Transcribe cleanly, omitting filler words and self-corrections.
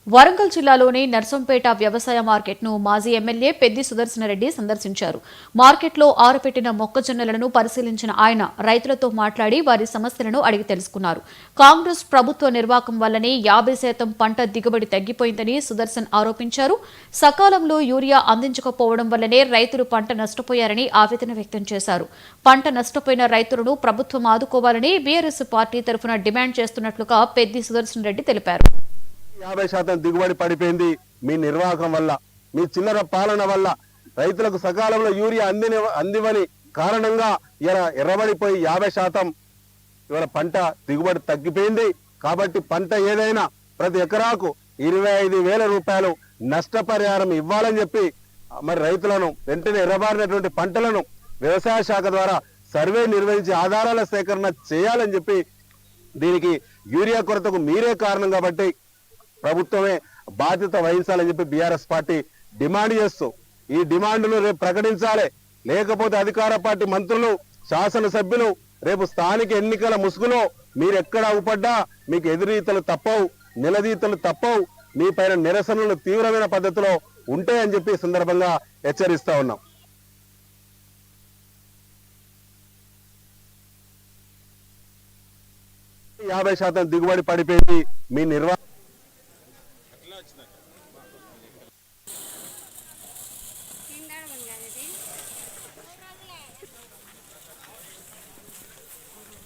వరంగల్ జిల్లాలోని నర్సంపేట వ్యవసాయ మార్కెట్ను మాజీ ఎమ్మెల్యే పెద్ది సుదర్శనరెడ్డి సందర్శించారు. మార్కెట్లో ఆరపెట్టిన మొక్కజొన్నలను పరిశీలించిన ఆయన రైతులతో మాట్లాడి వారి సమస్యలను అడిగి తెలుసుకున్నారు. కాంగ్రెస్ ప్రభుత్వ నిర్వాకం వల్లనే 50% పంట దిగుబడి తగ్గిపోయిందని సుదర్శన్ ఆరోపించారు. సకాలంలో యూరియా అందించకపోవడం వల్లనే రైతులు పంట నష్టపోయారని ఆవేదన వ్యక్తం చేశారు. పంట నష్టపోయిన రైతులను ప్రభుత్వం ఆదుకోవాలని బీఆర్ఎస్ పార్టీ తరఫున డిమాండ్ చేస్తున్నట్లుగా పెద్ది సుదర్శనరెడ్డి తెలిపారు. 50% దిగుబడి పడిపోయింది మీ నిర్వాహకం వల్ల, మీ చిల్లర పాలన వల్ల. రైతులకు సకాలంలో యూరియా అందివని కారణంగా ఇలా ఎర్రబడిపోయి 50% ఇవాళ పంట దిగుబడి తగ్గిపోయింది. కాబట్టి పంట ఏదైనా ప్రతి ఎకరాకు 25,000 రూపాయలు నష్టపరిహారం ఇవ్వాలని చెప్పి మరి రైతులను వెంటనే ఎర్రబారినటువంటి పంటలను వ్యవసాయ శాఖ ద్వారా సర్వే నిర్వహించి ఆధారాల సేకరణ చేయాలని చెప్పి, దీనికి యూరియా కొరతకు మీరే కారణం కాబట్టి ప్రభుత్వమే బాధ్యత వహించాలని చెప్పి బీఆర్ఎస్ పార్టీ డిమాండ్ చేస్తూ ఈ డిమాండ్ను రేపు ప్రకటించాలి. లేకపోతే అధికార పార్టీ మంత్రులు, శాసనసభ్యులు రేపు స్థానిక ఎన్నికల ముసుగులో మీరు ఎక్కడ ఊపడ్డా మీకు ఎదురీతలు తప్పవు, నిలదీతలు తప్పవు. మీ పైన నిరసనలు తీవ్రమైన పద్ధతిలో ఉంటాయని చెప్పి సందర్భంగా హెచ్చరిస్తా ఉన్నాం. శాతం దిగుబడి పడిపోయింది మీ నిర్వహణ